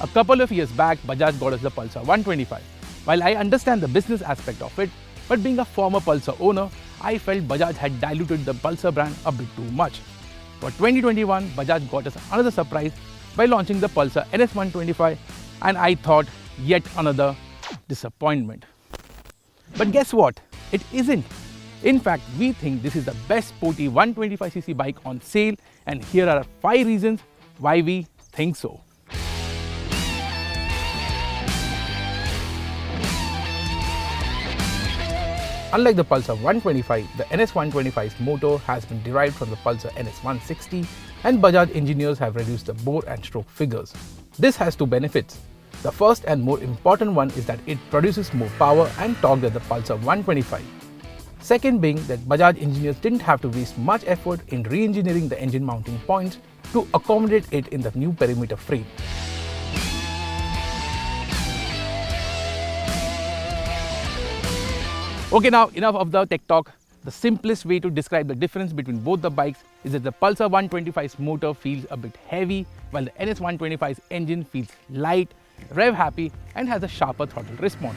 A couple of years back, Bajaj got us the Pulsar 125. While I understand the business aspect of it, but being a former Pulsar owner, I felt Bajaj had diluted the Pulsar brand a bit too much. For 2021, Bajaj got us another surprise by launching the Pulsar NS 125, and I thought yet another disappointment. But guess what? It isn't. In fact, we think this is the best sporty 125cc bike on sale, and here are 5 reasons why we think so. Unlike the Pulsar 125, the NS 125's motor has been derived from the Pulsar NS 160, and Bajaj engineers have reduced the bore and stroke figures. This has 2 benefits. The first and more important one is that it produces more power and torque than the Pulsar 125. Second being that Bajaj engineers didn't have to waste much effort in re-engineering the engine mounting points to accommodate it in the new perimeter frame. Okay, now enough of the tech talk. The simplest way to describe the difference between both the bikes is that the Pulsar 125's motor feels a bit heavy, while the NS 125's engine feels light, rev happy, and has a sharper throttle response.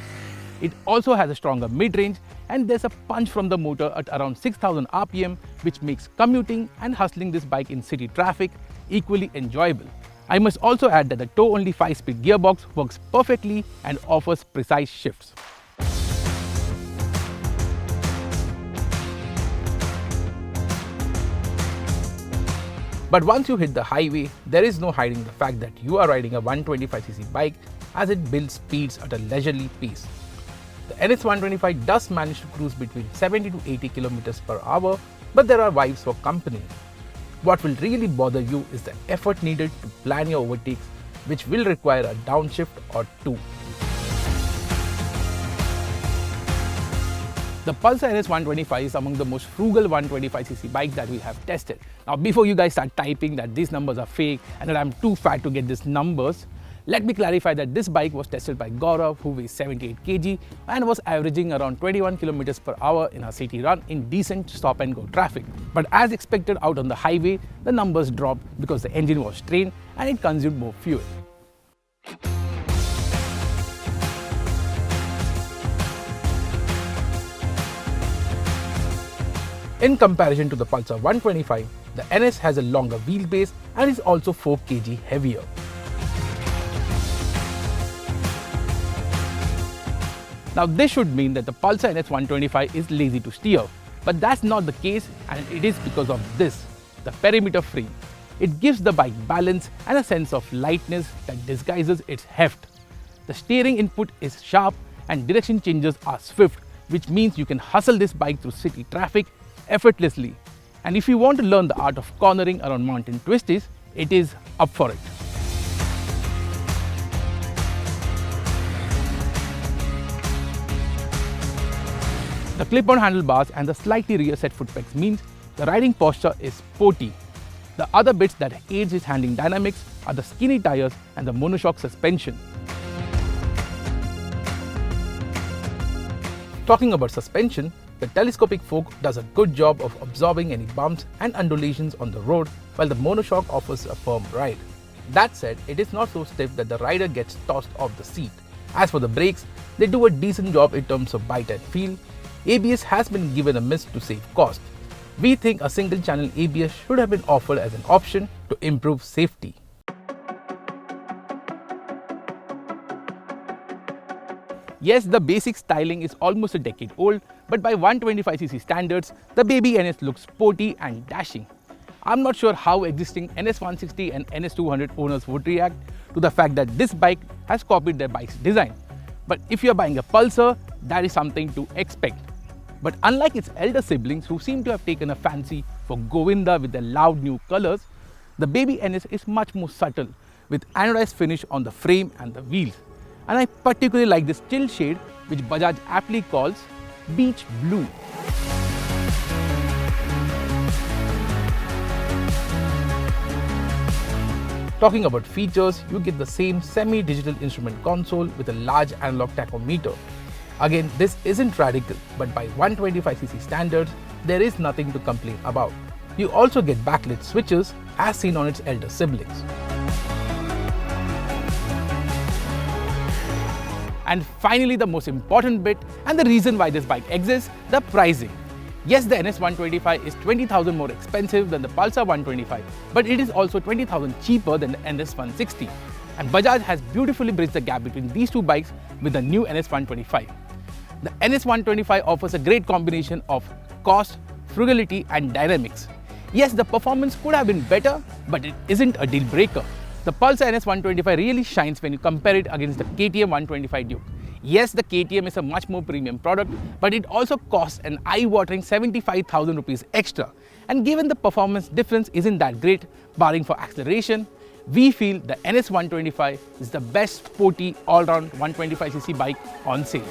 It also has a stronger mid-range, and there's a punch from the motor at around 6000 RPM, which makes commuting and hustling this bike in city traffic equally enjoyable. I must also add that the toe-only 5-speed gearbox works perfectly and offers precise shifts. But once you hit the highway, there is no hiding the fact that you are riding a 125cc bike, as it builds speeds at a leisurely pace. The NS 125 does manage to cruise between 70 to 80 km per hour, but there are wives for company. What will really bother you is the effort needed to plan your overtakes, which will require a downshift or 2. The Pulsar NS 125 is among the most frugal 125cc bikes that we have tested. Now, before you guys start typing that these numbers are fake and that I'm too fat to get these numbers, let me clarify that this bike was tested by Gaurav, who weighs 78 kg and was averaging around 21 km per hour in a city run in decent stop-and-go traffic. But as expected out on the highway, the numbers dropped because the engine was strained and it consumed more fuel. In comparison to the Pulsar 125, the NS has a longer wheelbase and is also 4 kg heavier. Now, this should mean that the Pulsar NS 125 is lazy to steer, but that's not the case, and it is because of this, the perimeter frame. It gives the bike balance and a sense of lightness that disguises its heft. The steering input is sharp and direction changes are swift, which means you can hustle this bike through city traffic effortlessly. And if you want to learn the art of cornering around mountain twisties, it is up for it. The clip-on handlebars and the slightly rear set foot pegs means the riding posture is sporty. The other bits that aids its handling dynamics are the skinny tires and the monoshock suspension. Talking about suspension, the telescopic fork does a good job of absorbing any bumps and undulations on the road, while the monoshock offers a firm ride. That said, it is not so stiff that the rider gets tossed off the seat. As for the brakes, they do a decent job in terms of bite and feel. ABS has been given a miss to save cost. We think a single channel ABS should have been offered as an option to improve safety. Yes, the basic styling is almost a decade old, but by 125cc standards, the baby NS looks sporty and dashing. I'm not sure how existing NS 160 and NS 200 owners would react to the fact that this bike has copied their bike's design. But if you're buying a Pulsar, that is something to expect. But unlike its elder siblings who seem to have taken a fancy for Govinda with their loud new colors, the baby NS is much more subtle with anodized finish on the frame and the wheels. And I particularly like this chill shade, which Bajaj aptly calls beach blue. Talking about features, you get the same semi-digital instrument console with a large analog tachometer. Again, this isn't radical, but by 125cc standards, there is nothing to complain about. You also get backlit switches as seen on its elder siblings. And finally, the most important bit and the reason why this bike exists, the pricing. Yes, the NS 125 is 20,000 more expensive than the Pulsar 125, but it is also 20,000 cheaper than the NS 160. And Bajaj has beautifully bridged the gap between these two bikes with the new NS 125. The NS 125 offers a great combination of cost, frugality and dynamics. Yes, the performance could have been better, but it isn't a deal breaker. The Pulsar NS 125 really shines when you compare it against the KTM 125 Duke. Yes, the KTM is a much more premium product, but it also costs an eye-watering 75,000 rupees extra. And given the performance difference isn't that great, barring for acceleration, we feel the NS 125 is the best sporty all-round 125cc bike on sale.